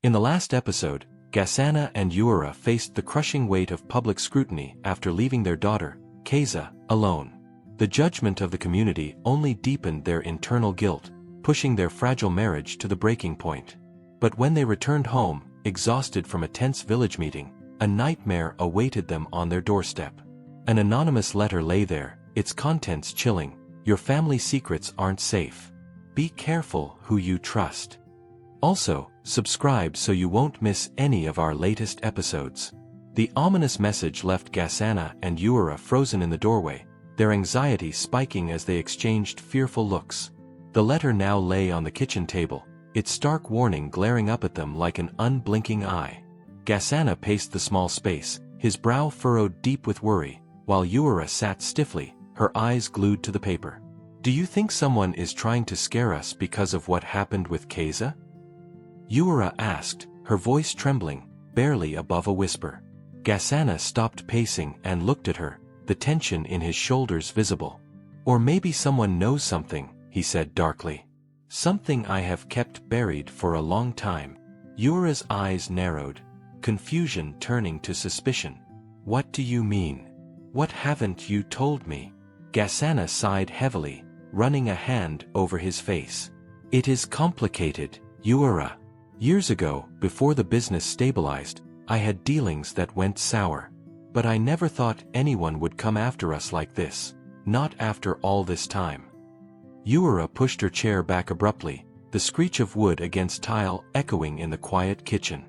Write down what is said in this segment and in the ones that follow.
In the last episode, Gasana and Ura faced the crushing weight of public scrutiny after leaving their daughter, Keza, alone. The judgment of the community only deepened their internal guilt, pushing their fragile marriage to the breaking point. But when they returned home, exhausted from a tense village meeting, a nightmare awaited them on their doorstep. An anonymous letter lay there, its contents chilling. Your family secrets aren't safe. Be careful who you trust. Also, subscribe so you won't miss any of our latest episodes. The ominous message left Gasana and Ura frozen in the doorway, their anxiety spiking as they exchanged fearful looks. The letter now lay on the kitchen table, its stark warning glaring up at them like an unblinking eye. Gasana paced the small space, his brow furrowed deep with worry, while Ura sat stiffly, her eyes glued to the paper. Do you think someone is trying to scare us because of what happened with Keza? Ura asked, her voice trembling, barely above a whisper. Gasana stopped pacing and looked at her, the tension in his shoulders visible. Or maybe someone knows something, he said darkly. Something I have kept buried for a long time. Ura's eyes narrowed, confusion turning to suspicion. What do you mean? What haven't you told me? Gasana sighed heavily, running a hand over his face. It is complicated, Ura. Years ago, before the business stabilized, I had dealings that went sour. But I never thought anyone would come after us like this. Not after all this time. Ura pushed her chair back abruptly, the screech of wood against tile echoing in the quiet kitchen.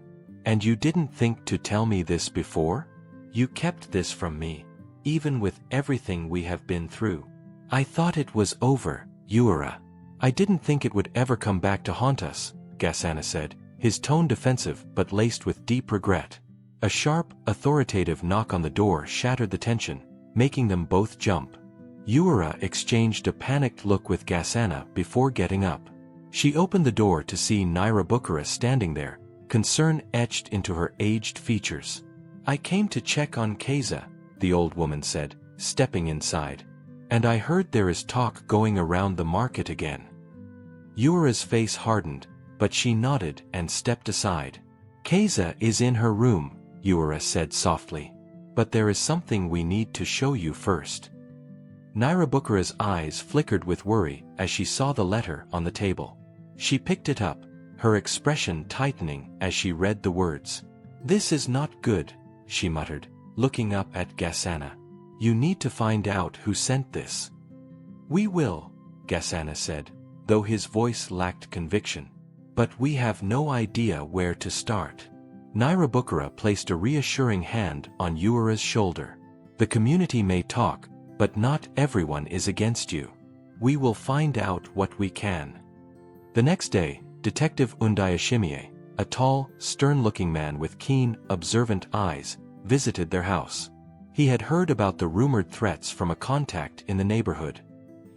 And you didn't think to tell me this before? You kept this from me, even with everything we have been through. I thought it was over, Ura. I didn't think it would ever come back to haunt us, Gasana said, his tone defensive but laced with deep regret. A sharp, authoritative knock on the door shattered the tension, making them both jump. Ura exchanged a panicked look with Gasana before getting up. She opened the door to see Nirabukara standing there, concern etched into her aged features. I came to check on Keza, the old woman said, stepping inside. And I heard there is talk going around the market again. Ura's face hardened, but she nodded and stepped aside. Keza is in her room, Ura said softly. But there is something we need to show you first. Nirabukara's eyes flickered with worry as she saw the letter on the table. She picked it up, her expression tightening as she read the words. This is not good, she muttered, looking up at Gasana. You need to find out who sent this. We will, Gasana said, though his voice lacked conviction. But we have no idea where to start. Nirabukara placed a reassuring hand on Ura's shoulder. The community may talk, but not everyone is against you. We will find out what we can. The next day, Detective Undayashimie, a tall, stern-looking man with keen, observant eyes, visited their house. He had heard about the rumored threats from a contact in the neighborhood.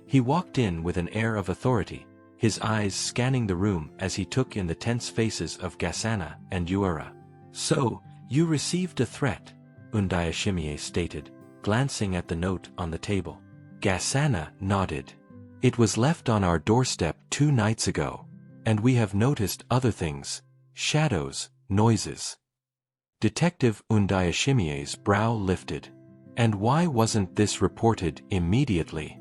He walked in with an air of authority, his eyes scanning the room as he took in the tense faces of Gasana and Ura. So, you received a threat, Undayashimie stated, glancing at the note on the table. Gasana nodded. It was left on our doorstep 2 nights ago. And we have noticed other things, shadows, noises. Detective Undayashimie's brow lifted. And why wasn't this reported immediately?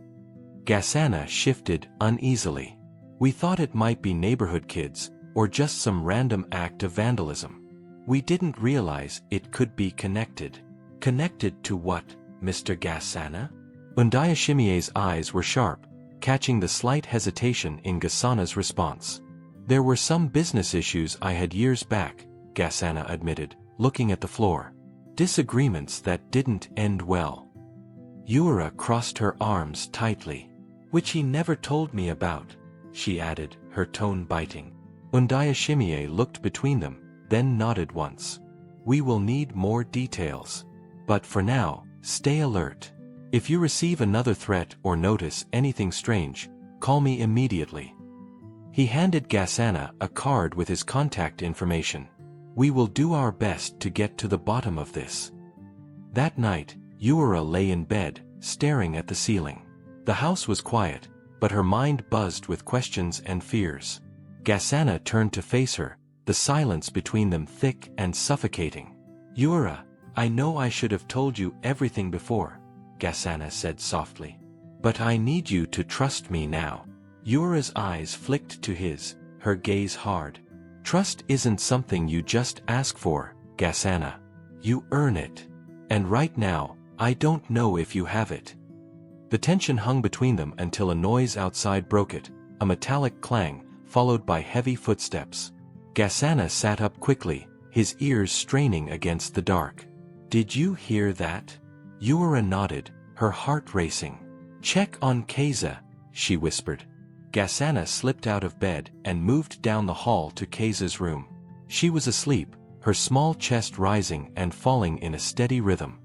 Gasana shifted uneasily. We thought it might be neighborhood kids, or just some random act of vandalism. We didn't realize it could be connected. Connected to what, Mr. Gasana? Undayashimie's eyes were sharp, catching the slight hesitation in Gasana's response. There were some business issues I had years back, Gasana admitted, looking at the floor. Disagreements that didn't end well. Ura crossed her arms tightly. Which he never told me about, she added, her tone biting. Undayashimie looked between them, then nodded once. We will need more details. But for now, stay alert. If you receive another threat or notice anything strange, call me immediately. He handed Gasana a card with his contact information. We will do our best to get to the bottom of this. That night, Ura lay in bed, staring at the ceiling. The house was quiet, but her mind buzzed with questions and fears. Gasana turned to face her, the silence between them thick and suffocating. "Yura, I know I should have told you everything before," Gasana said softly. "But I need you to trust me now." Yura's eyes flicked to his, her gaze hard. "Trust isn't something you just ask for, Gasana. You earn it. And right now, I don't know if you have it." The tension hung between them until a noise outside broke it, a metallic clang, followed by heavy footsteps. Gasana sat up quickly, his ears straining against the dark. "Did you hear that?" Yura nodded, her heart racing. "Check on Keza," she whispered. Gasana slipped out of bed and moved down the hall to Keza's room. She was asleep, her small chest rising and falling in a steady rhythm.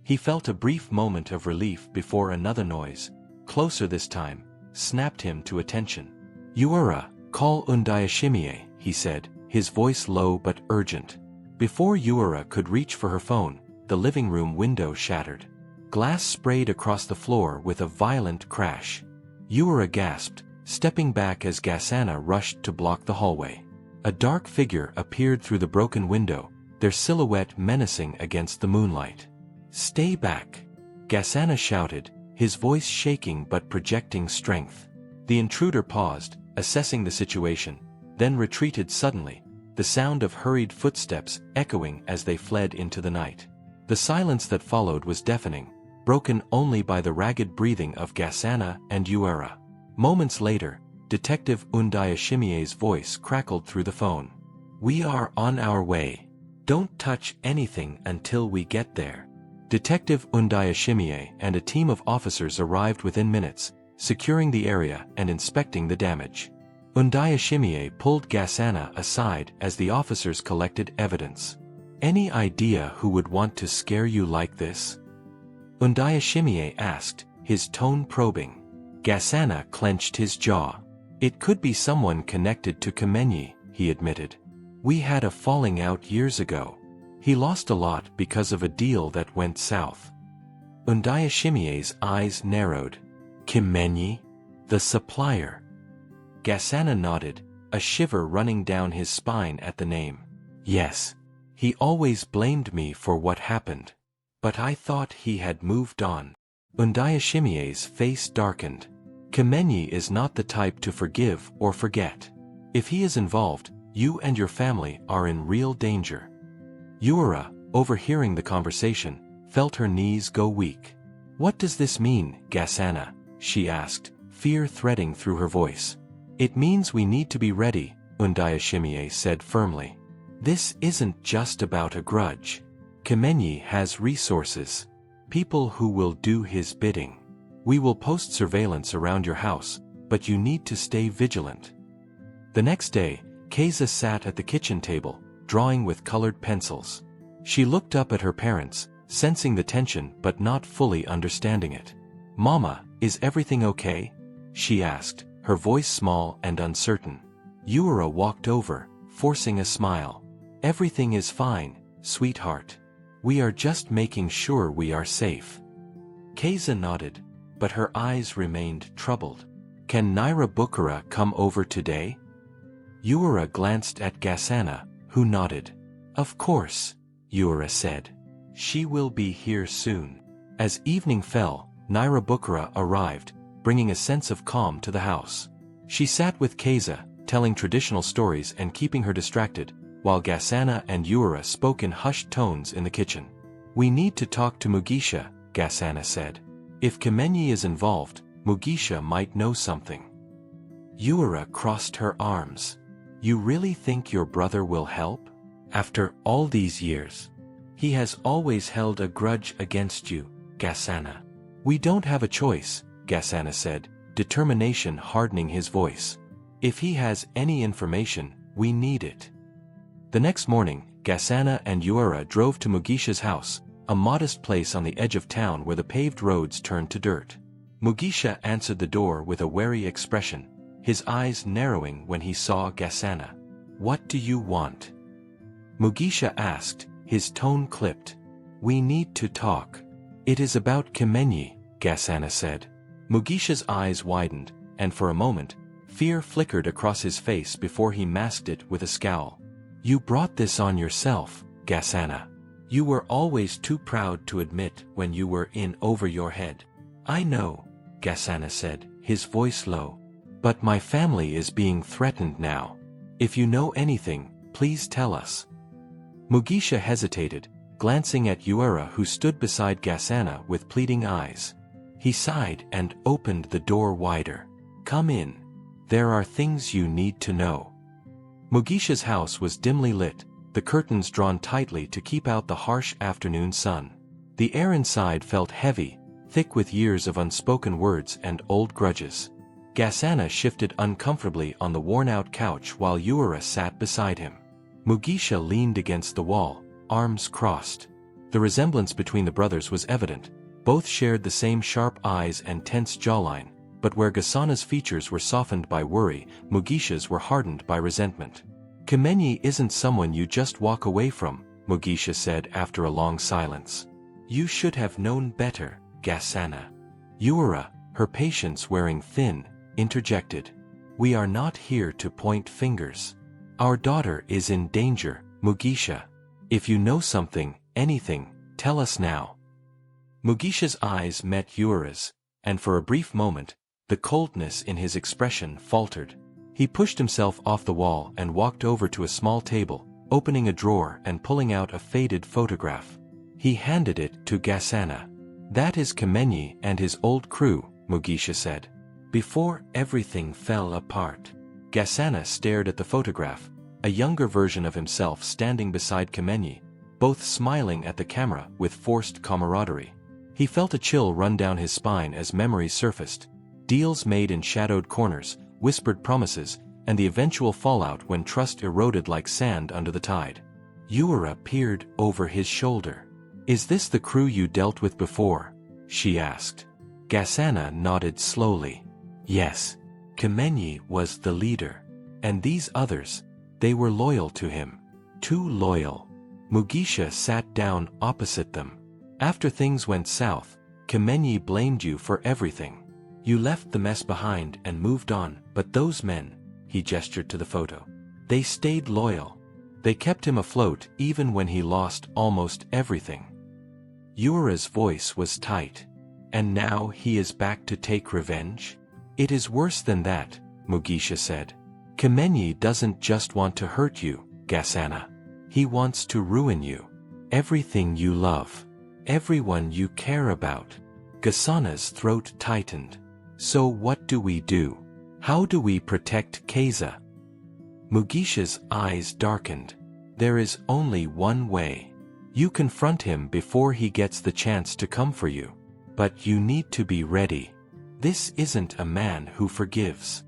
He felt a brief moment of relief before another noise, closer this time, snapped him to attention. "Yura, call Undayashimie," he said, his voice low but urgent. Before Yura could reach for her phone, the living room window shattered. Glass sprayed across the floor with a violent crash. Yura gasped, stepping back as Gasana rushed to block the hallway. A dark figure appeared through the broken window, their silhouette menacing against the moonlight. "Stay back!" Gasana shouted, his voice shaking but projecting strength. The intruder paused, assessing the situation, then retreated suddenly, the sound of hurried footsteps echoing as they fled into the night. The silence that followed was deafening, broken only by the ragged breathing of Gasana and Yura. Moments later, Detective Undayashimie's voice crackled through the phone. "We are on our way. Don't touch anything until we get there." Detective Undayashimie and a team of officers arrived within minutes, securing the area and inspecting the damage. Undayashimie pulled Gasana aside as the officers collected evidence. "Any idea who would want to scare you like this?" Undayashimie asked, his tone probing. Gasana clenched his jaw. "It could be someone connected to Kamenyi," he admitted. "We had a falling out years ago. He lost a lot because of a deal that went south." Undayashimie's eyes narrowed. "Kamenyi? The supplier?" Gasana nodded, a shiver running down his spine at the name. "Yes. He always blamed me for what happened. But I thought he had moved on." Undayashimie's face darkened. "Kamenyi is not the type to forgive or forget. If he is involved, you and your family are in real danger." Yura, overhearing the conversation, felt her knees go weak. "What does this mean, Gasana?" she asked, fear threading through her voice. "It means we need to be ready," Undayashimie said firmly. "This isn't just about a grudge. Kamenyi has resources. People who will do his bidding. We will post surveillance around your house, but you need to stay vigilant." The next day, Keza sat at the kitchen table, drawing with colored pencils. She looked up at her parents, sensing the tension but not fully understanding it. "Mama, is everything okay?" she asked, her voice small and uncertain. Yura walked over, forcing a smile. "Everything is fine, sweetheart. We are just making sure we are safe." Keza nodded, but her eyes remained troubled. "Can Naira Bukara come over today?" Yura glanced at Gasana, who nodded. "Of course," Yura said. "She will be here soon." As evening fell, Naira Bukara arrived, bringing a sense of calm to the house. She sat with Keza, telling traditional stories and keeping her distracted, while Gasana and Yura spoke in hushed tones in the kitchen. "We need to talk to Mugisha," Gasana said. "If Kamenyi is involved, Mugisha might know something." Yura crossed her arms. "You really think your brother will help? After all these years? He has always held a grudge against you, Gasana." "We don't have a choice," Gasana said, determination hardening his voice. "If he has any information, we need it." The next morning, Gasana and Yura drove to Mugisha's house, a modest place on the edge of town where the paved roads turned to dirt. Mugisha answered the door with a wary expression, his eyes narrowing when he saw Gasana. "What do you want?" Mugisha asked, his tone clipped. "We need to talk." "It is about Kamenyi," Gasana said. Mugisha's eyes widened, and for a moment, fear flickered across his face before he masked it with a scowl. You brought this on yourself, Gasana. You were always too proud to admit when you were in over your head. I know, Gasana said, his voice low. But my family is being threatened now. If you know anything, please tell us. Mugisha hesitated, glancing at Uera who stood beside Gasana with pleading eyes. He sighed and opened the door wider. Come in. There are things you need to know. Mugisha's house was dimly lit, the curtains drawn tightly to keep out the harsh afternoon sun. The air inside felt heavy, thick with years of unspoken words and old grudges. Gasana shifted uncomfortably on the worn-out couch while Uera sat beside him. Mugisha leaned against the wall, arms crossed. The resemblance between the brothers was evident. Both shared the same sharp eyes and tense jawline, but where Gasana's features were softened by worry, Mugisha's were hardened by resentment. Kimenyi isn't someone you just walk away from, Mugisha said after a long silence. You should have known better, Gasana. Uera, her patience wearing thin, interjected. We are not here to point fingers. Our daughter is in danger, Mugisha. If you know something, anything, tell us now. Mugisha's eyes met Uera's, and for a brief moment, the coldness in his expression faltered. He pushed himself off the wall and walked over to a small table, opening a drawer and pulling out a faded photograph. He handed it to Gasana. That is Kimenyi and his old crew, Mugisha said. Before everything fell apart. Gasana stared at the photograph, a younger version of himself standing beside Kimenyi, both smiling at the camera with forced camaraderie. He felt a chill run down his spine as memories surfaced, deals made in shadowed corners, whispered promises, and the eventual fallout when trust eroded like sand under the tide. Uera peered over his shoulder. Is this the crew you dealt with before? She asked. Gasana nodded slowly. Yes. Kimenyi was the leader. And these others, they were loyal to him. Too loyal. Mugisha sat down opposite them. After things went south, Kimenyi blamed you for everything. You left the mess behind and moved on, but those men, he gestured to the photo, they stayed loyal. They kept him afloat even when he lost almost everything. Uera's voice was tight. And now he is back to take revenge? It is worse than that, Mugisha said. Kimenyi doesn't just want to hurt you, Gasana. He wants to ruin you. Everything you love. Everyone you care about. Gasana's throat tightened. So what do we do? How do we protect Keza? Mugisha's eyes darkened. There is only one way. You confront him before he gets the chance to come for you. But you need to be ready. This isn't a man who forgives.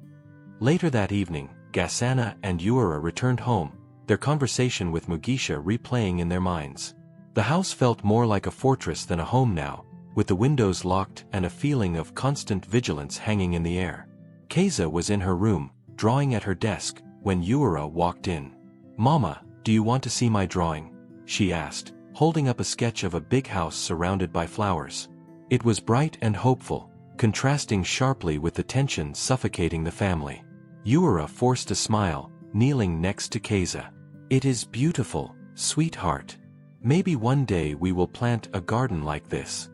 Later that evening, Gasana and Uera returned home, their conversation with Mugisha replaying in their minds. The house felt more like a fortress than a home now, with the windows locked and a feeling of constant vigilance hanging in the air. Keza was in her room, drawing at her desk, when Uera walked in. Mama, do you want to see my drawing? She asked, holding up a sketch of a big house surrounded by flowers. It was bright and hopeful, contrasting sharply with the tension suffocating the family. Uera forced a smile, kneeling next to Keza. It is beautiful, sweetheart. Maybe one day we will plant a garden like this.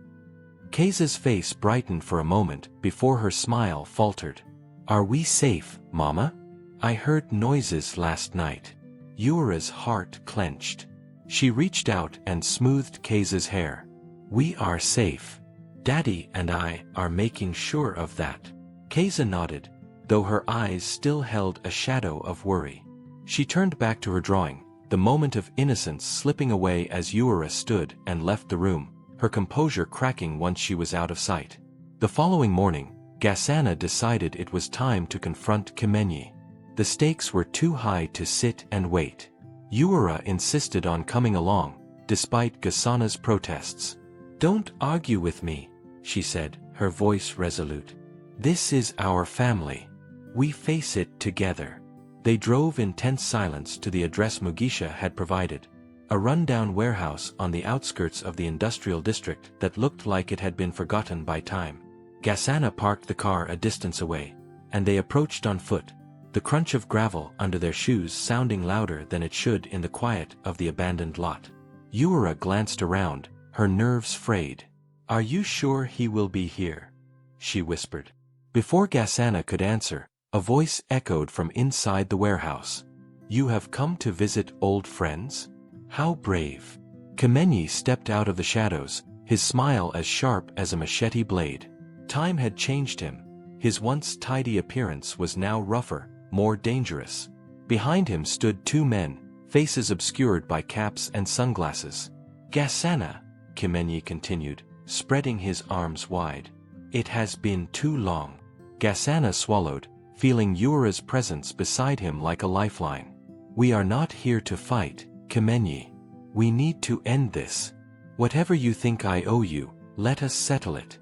Keza's face brightened for a moment before her smile faltered. Are we safe, Mama? I heard noises last night. Uera's heart clenched. She reached out and smoothed Keza's hair. We are safe. Daddy and I are making sure of that. Keza nodded, though her eyes still held a shadow of worry. She turned back to her drawing, the moment of innocence slipping away as Uera stood and left the room, her composure cracking once she was out of sight. The following morning, Gasana decided it was time to confront Kimenyi. The stakes were too high to sit and wait. Uera insisted on coming along, despite Gasana's protests. Don't argue with me, she said, her voice resolute. This is our family. We face it together. They drove in tense silence to the address Mugisha had provided, a rundown warehouse on the outskirts of the industrial district that looked like it had been forgotten by time. Gasana parked the car a distance away, and they approached on foot, the crunch of gravel under their shoes sounding louder than it should in the quiet of the abandoned lot. Eura glanced around, her nerves frayed. "Are you sure he will be here?" she whispered. Before Gasana could answer, a voice echoed from inside the warehouse. "You have come to visit old friends? How brave." Kamenyi stepped out of the shadows, his smile as sharp as a machete blade. Time had changed him. His once tidy appearance was now rougher, more dangerous. Behind him stood two men, faces obscured by caps and sunglasses. "Gasana," Kamenyi continued, spreading his arms wide. "It has been too long." Gasana swallowed, feeling Eura's presence beside him like a lifeline. "We are not here to fight, Kamenyi. We need to end this. Whatever you think I owe you, let us settle it."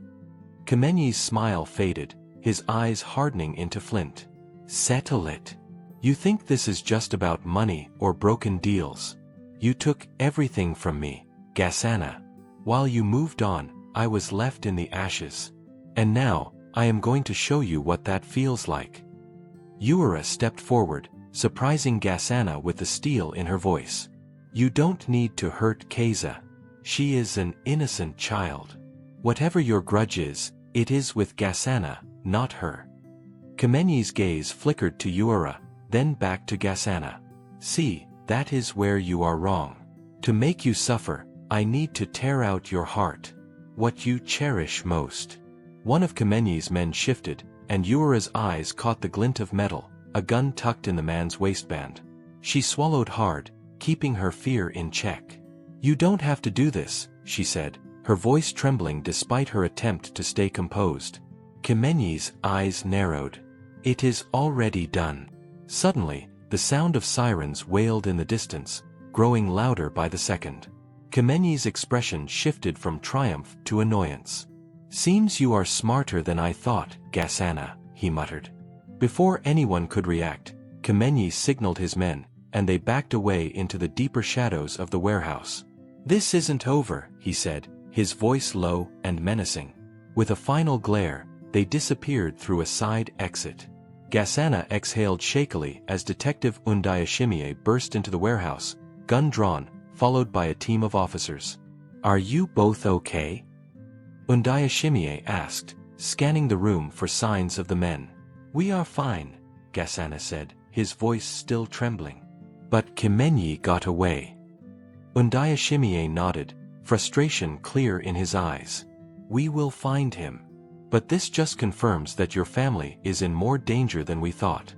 Kamenyi's smile faded, his eyes hardening into flint. "Settle it? You think this is just about money or broken deals? You took everything from me, Gasana. While you moved on, I was left in the ashes. And now, I am going to show you what that feels like." Eura stepped forward, surprising Gasana with the steel in her voice. "You don't need to hurt Keza. She is an innocent child. Whatever your grudge is, it is with Gasana, not her." Kamenyi's gaze flickered to Eura, then back to Gasana. "See, that is where you are wrong. To make you suffer, I need to tear out your heart. What you cherish most." One of Kamenyi's men shifted, and Eura's eyes caught the glint of metal, a gun tucked in the man's waistband. She swallowed hard, keeping her fear in check. "You don't have to do this," she said, her voice trembling despite her attempt to stay composed. Kamenyi's eyes narrowed. "It is already done." Suddenly, the sound of sirens wailed in the distance, growing louder by the second. Kamenyi's expression shifted from triumph to annoyance. "Seems you are smarter than I thought, Gasana," he muttered. Before anyone could react, Kamenyi signaled his men, and they backed away into the deeper shadows of the warehouse. "This isn't over," he said, his voice low and menacing. With a final glare, they disappeared through a side exit. Gasana exhaled shakily as Detective Undayashimiye burst into the warehouse, gun drawn, followed by a team of officers. "Are you both okay?" Undayashimiye asked, scanning the room for signs of the men. "We are fine," Gasana said, his voice still trembling. "But Kamenyi got away." Undayashimiye nodded, frustration clear in his eyes. "We will find him. But this just confirms that your family is in more danger than we thought."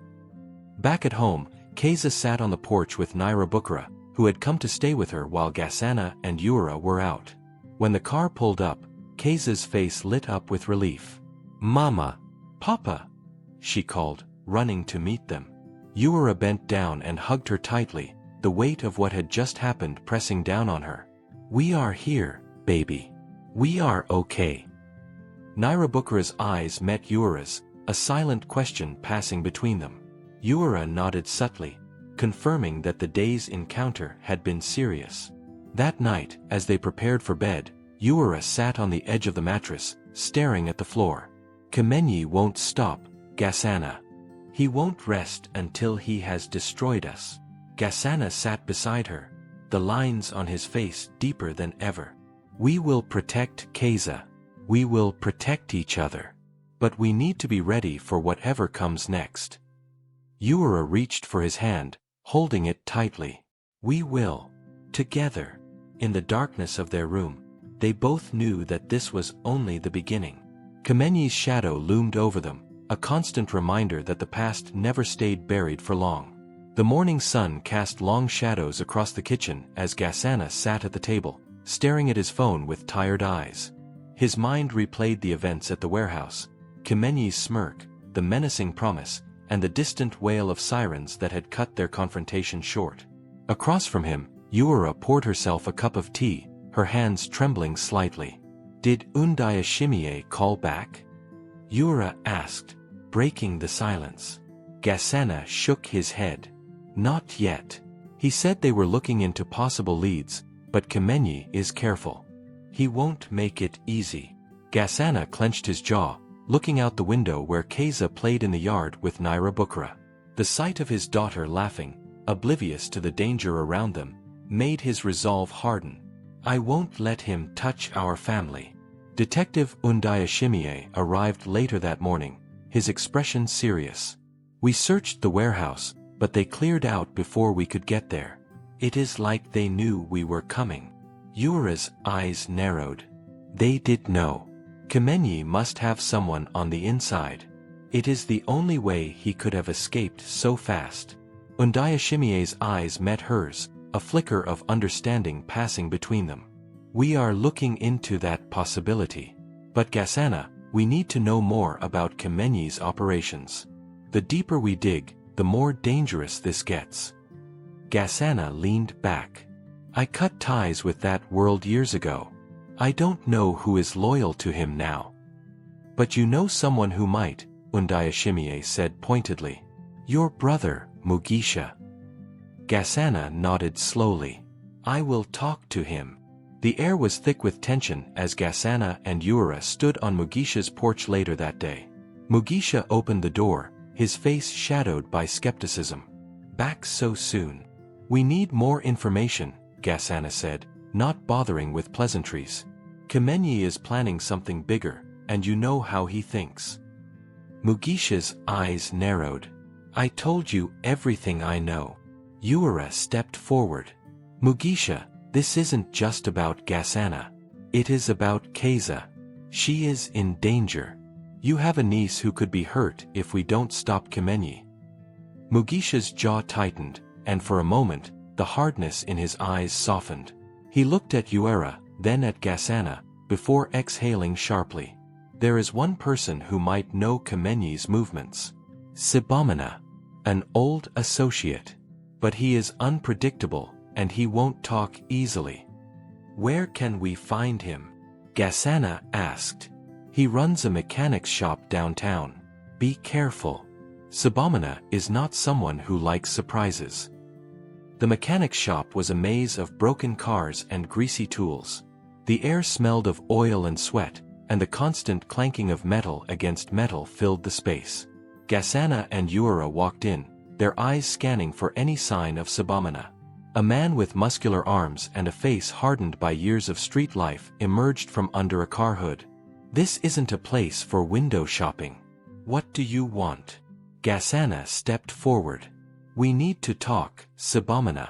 Back at home, Keza sat on the porch with Naira, who had come to stay with her while Gasana and Eura were out. When the car pulled up, Keza's face lit up with relief. "Mama! Papa!" she called, running to meet them. Eura bent down and hugged her tightly, the weight of what had just happened pressing down on her. "We are here, baby. We are okay." Naira's eyes met Eura's, a silent question passing between them. Eura nodded subtly, confirming that the day's encounter had been serious. That night, as they prepared for bed, Eura sat on the edge of the mattress, staring at the floor. "Kamenyi won't stop, Gasana. He won't rest until he has destroyed us." Gasana sat beside her, the lines on his face deeper than ever. "We will protect Keza. We will protect each other. But we need to be ready for whatever comes next." Eura reached for his hand, holding it tightly. "We will. Together." In the darkness of their room, they both knew that this was only the beginning. Kamenyi's shadow loomed over them, a constant reminder that the past never stayed buried for long. The morning sun cast long shadows across the kitchen as Gasana sat at the table, staring at his phone with tired eyes. His mind replayed the events at the warehouse, Kamenyi's smirk, the menacing promise, and the distant wail of sirens that had cut their confrontation short. Across from him, Eura poured herself a cup of tea, her hands trembling slightly. "Did Undayashimiye call back?" Eura asked, breaking the silence. Gasana shook his head. "Not yet. He said they were looking into possible leads, but Kamenyi is careful. He won't make it easy." Gasana clenched his jaw, looking out the window where Keza played in the yard with Naira. The sight of his daughter laughing, oblivious to the danger around them, made his resolve harden. I won't let him touch our family. Detective Undayashimiye arrived later that morning, his expression serious. We searched the warehouse, but they cleared out before we could get there. It is like they knew we were coming. Ura's eyes narrowed. They did know. Kimenyi must have someone on the inside. It is the only way he could have escaped so fast. Undayashimiye's eyes met hers, a flicker of understanding passing between them. We are looking into that possibility. But Gasana, we need to know more about Kimenyi's operations. The deeper we dig, the more dangerous this gets. Gasana leaned back. I cut ties with that world years ago. I don't know who is loyal to him now. But you know someone who might, Undayashimiye said pointedly. Your brother, Mugisha. Gasana nodded slowly. I will talk to him. The air was thick with tension as Gasana and Ura stood on Mugisha's porch later that day. Mugisha opened the door, his face shadowed by skepticism. Back so soon? We need more information, Gasana said, not bothering with pleasantries. Kimenyi is planning something bigger, and you know how he thinks. Mugisha's eyes narrowed. I told you everything I know. Ura stepped forward. Mugisha, this isn't just about Gasana. It is about Keza. She is in danger. You have a niece who could be hurt if we don't stop Kimenyi. Mugisha's jaw tightened, and for a moment, the hardness in his eyes softened. He looked at Ura, then at Gasana, before exhaling sharply. There is one person who might know Kimenyi's movements. Sibamana. An old associate. But he is unpredictable, and he won't talk easily. Where can we find him? Gasana asked. He runs a mechanics shop downtown. Be careful. Sibamana is not someone who likes surprises. The mechanics shop was a maze of broken cars and greasy tools. The air smelled of oil and sweat, and the constant clanking of metal against metal filled the space. Gasana and Ura walked in, their eyes scanning for any sign of Sibamana. A man with muscular arms and a face hardened by years of street life emerged from under a car hood. This isn't a place for window shopping. What do you want? Gasana stepped forward. We need to talk, Sibamana.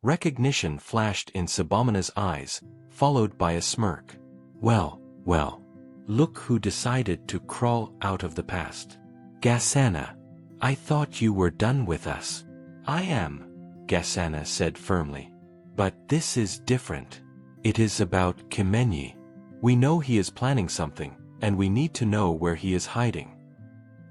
Recognition flashed in Sibamana's eyes, followed by a smirk. Well, look who decided to crawl out of the past. Gasana, I thought you were done with us. I am, Gasana said firmly. But this is different. It is about Kimenyi. We know he is planning something, and we need to know where he is hiding.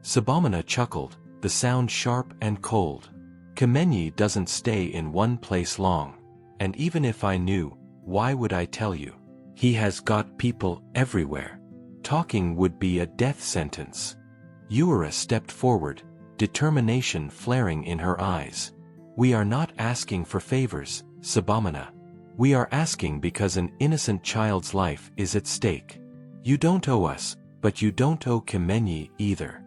Sibamana chuckled, the sound sharp and cold. Kimenyi doesn't stay in one place long. And even if I knew, why would I tell you? He has got people everywhere. Talking would be a death sentence. Ura stepped forward, determination flaring in her eyes. We are not asking for favors, Sibamana. We are asking because an innocent child's life is at stake. You don't owe us, but you don't owe Kimenyi either.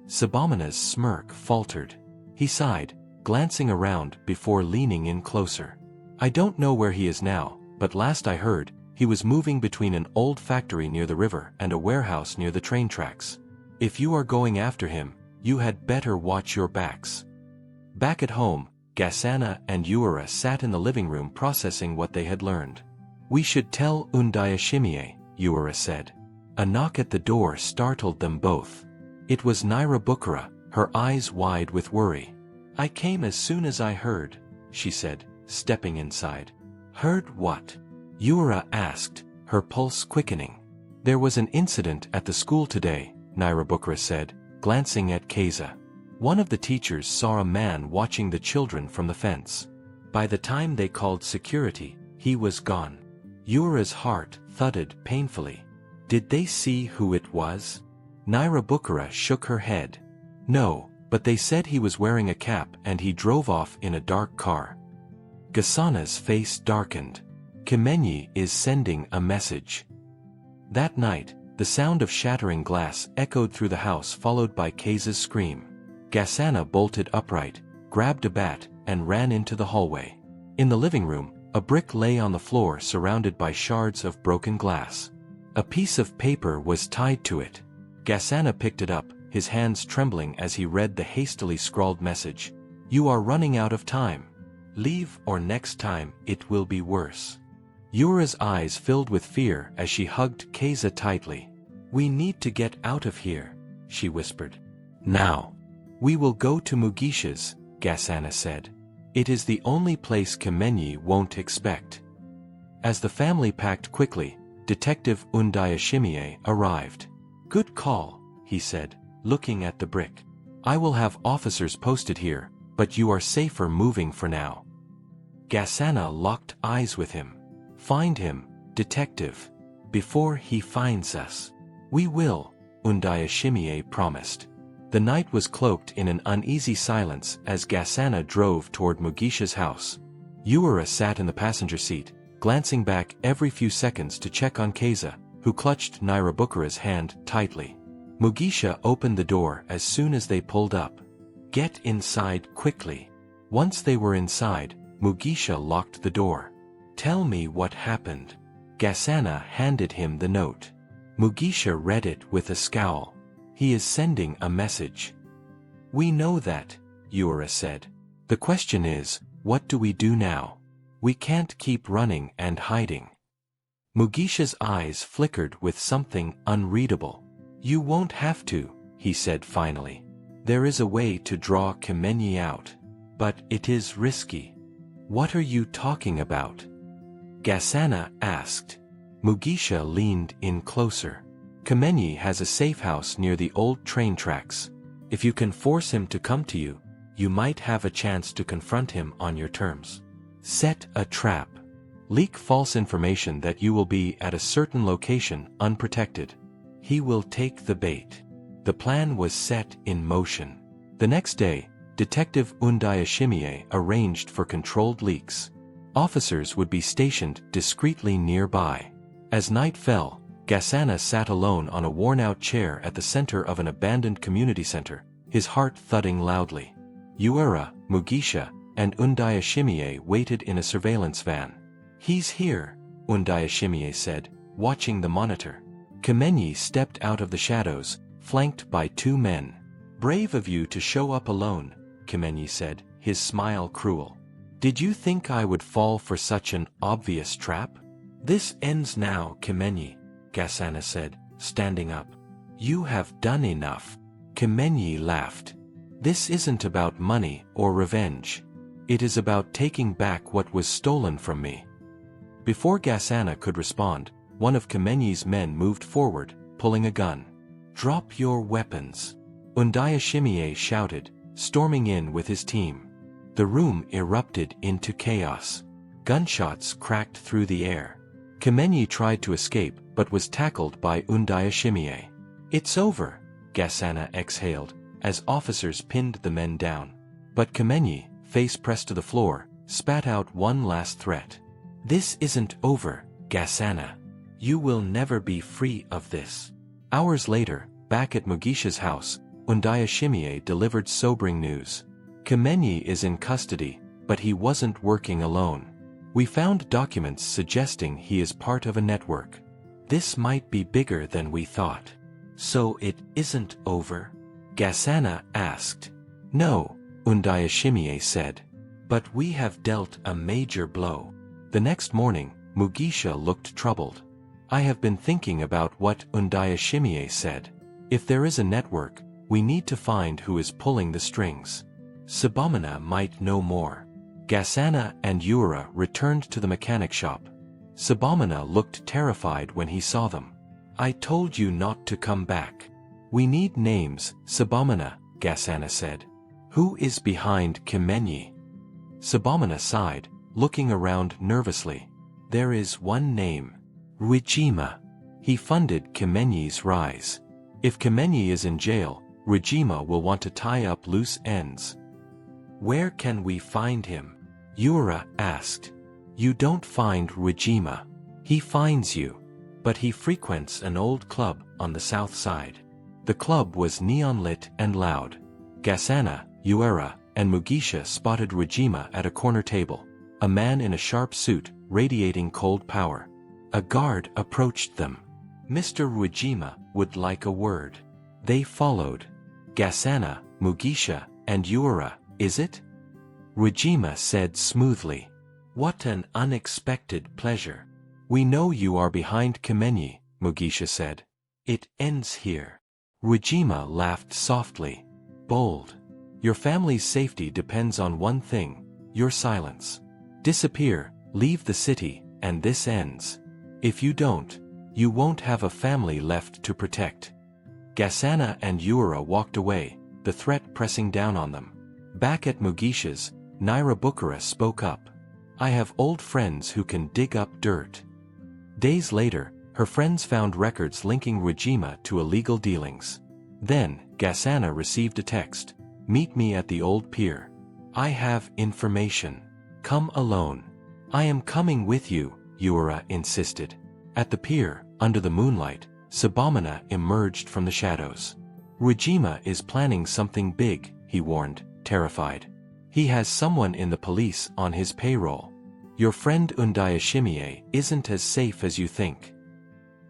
Sibamana's smirk faltered. He sighed, glancing around before leaning in closer. I don't know where he is now, but last I heard, he was moving between an old factory near the river and a warehouse near the train tracks. If you are going after him, you had better watch your backs. Back at home, Gasana and Ura sat in the living room processing what they had learned. We should tell Undayashimiye, Ura said. A knock at the door startled them both. It was Naira Bukara, her eyes wide with worry. I came as soon as I heard, she said, stepping inside. Heard what? Ura asked, her pulse quickening. There was an incident at the school today, Naira Bukara said, glancing at Keza. One of the teachers saw a man watching the children from the fence. By the time they called security, he was gone. Ura's heart thudded painfully. Did they see who it was? Naira Bukara shook her head. No, but they said he was wearing a cap and he drove off in a dark car. Gasana's face darkened. Kimenyi is sending a message. That night, the sound of shattering glass echoed through the house followed by Keza's scream. Gasana bolted upright, grabbed a bat, and ran into the hallway. In the living room, a brick lay on the floor surrounded by shards of broken glass. A piece of paper was tied to it. Gasana picked it up, his hands trembling as he read the hastily scrawled message. "You are running out of time. Leave or next time it will be worse." Ura's eyes filled with fear as she hugged Keza tightly. "We need to get out of here," she whispered. "Now. We will go to Mugisha's," Gasana said. "It is the only place Kemenyi won't expect." As the family packed quickly, Detective Undayashimiye arrived. "Good call," he said, looking at the brick. "I will have officers posted here, but you are safer moving for now." Gasana locked eyes with him. "Find him, detective. Before he finds us." "We will," Undayashimiye promised. The night was cloaked in an uneasy silence as Gasana drove toward Mugisha's house. Ura sat in the passenger seat, glancing back every few seconds to check on Keza, who clutched Nyirabukara's hand tightly. Mugisha opened the door as soon as they pulled up. "Get inside quickly." Once they were inside, Mugisha locked the door. "Tell me what happened." Gasana handed him the note. Mugisha read it with a scowl. "He is sending a message." "We know that," Ura said. "The question is, what do we do now? We can't keep running and hiding." Mugisha's eyes flickered with something unreadable. "You won't have to," he said finally. "There is a way to draw Kemenyi out. But it is risky." "What are you talking about?" Gasana asked. Mugisha leaned in closer. "Kemenyi has a safe house near the old train tracks. If you can force him to come to you, you might have a chance to confront him on your terms. Set a trap. Leak false information that you will be at a certain location unprotected. He will take the bait." The plan was set in motion. The next day, Detective Undayashimiye arranged for controlled leaks. Officers would be stationed discreetly nearby. As night fell, Gasana sat alone on a worn-out chair at the center of an abandoned community center, his heart thudding loudly. Ura, Mugisha, and Undayashimiye waited in a surveillance van. "He's here," Undayashimiye said, watching the monitor. Kemenyi stepped out of the shadows, flanked by two men. "Brave of you to show up alone," Kemenyi said, his smile cruel. "Did you think I would fall for such an obvious trap?" "This ends now, Kemenyi," Gasana said, standing up. "You have done enough." Kemenyi laughed. "This isn't about money or revenge. It is about taking back what was stolen from me." Before Gasana could respond, one of Kemenyi's men moved forward, pulling a gun. "Drop your weapons," Undayashimiye shouted, storming in with his team. The room erupted into chaos. Gunshots cracked through the air. Kemenyi tried to escape but was tackled by Undayashimiye. "It's over," Gasana exhaled, as officers pinned the men down. But Kemenyi, face pressed to the floor, spat out one last threat. "This isn't over, Gasana. You will never be free of this." Hours later, back at Mugisha's house, Undayashimiye delivered sobering news. Kemenyi is in custody, but he wasn't working alone. "We found documents suggesting he is part of a network. This might be bigger than we thought." "So it isn't over?" Gasana asked. "No," Undayashimiye said. "But we have dealt a major blow." The next morning, Mugisha looked troubled. "I have been thinking about what Undayashimiye said. If there is a network, we need to find who is pulling the strings. Sabamana might know more." Gasana and Ura returned to the mechanic shop. Sabamana looked terrified when he saw them. "I told you not to come back." "We need names, Sabamana," Gasana said. "Who is behind Kemenyi?" Sabamana sighed, looking around nervously. "There is one name. Rujima. He funded Kemenyi's rise. If Kemenyi is in jail, Rujima will want to tie up loose ends." "Where can we find him?" Ura asked. "You don't find Rujima. He finds you. But he frequents an old club on the south side." The club was neon-lit and loud. Gasana, Uera, and Mugisha spotted Rajima at a corner table, a man in a sharp suit, radiating cold power. A guard approached them. "Mr. Rajima would like a word." They followed. "Gasana, Mugisha, and Uera, is it?" Rajima said smoothly. "What an unexpected pleasure. We know you are behind Kimenyi," Mugisha said. "It ends here." Rajima laughed softly. "Bold. Your family's safety depends on one thing, your silence. Disappear, leave the city, and this ends. If you don't, you won't have a family left to protect." Gasana and Uera walked away, the threat pressing down on them. Back at Mugisha's, Naira Bukhara spoke up. "I have old friends who can dig up dirt." Days later, her friends found records linking Rajima to illegal dealings. Then, Gasana received a text. "Meet me at the old pier. I have information. Come alone." "I am coming with you," Uera insisted. At the pier, under the moonlight, Sabamana emerged from the shadows. "Rajima is planning something big," he warned, terrified. "He has someone in the police on his payroll. Your friend Undayashimiye isn't as safe as you think."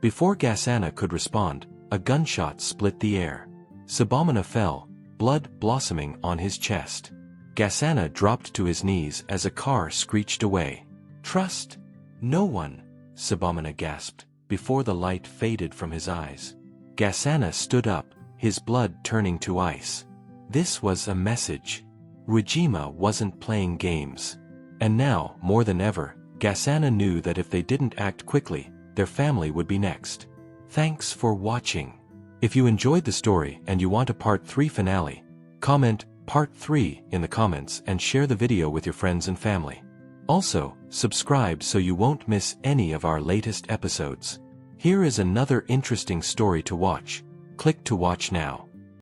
Before Gasana could respond, a gunshot split the air. Sabamana fell, blood blossoming on his chest. Gasana dropped to his knees as a car screeched away. "Trust no one," Sabamana gasped, before the light faded from his eyes. Gasana stood up, his blood turning to ice. This was a message. Rajima wasn't playing games. And now, more than ever, Gasana knew that if they didn't act quickly, their family would be next. Thanks for watching. If you enjoyed the story and you want a part 3 finale, comment part 3 in the comments and share the video with your friends and family. Also, subscribe so you won't miss any of our latest episodes. Here is another interesting story to watch. Click to watch now.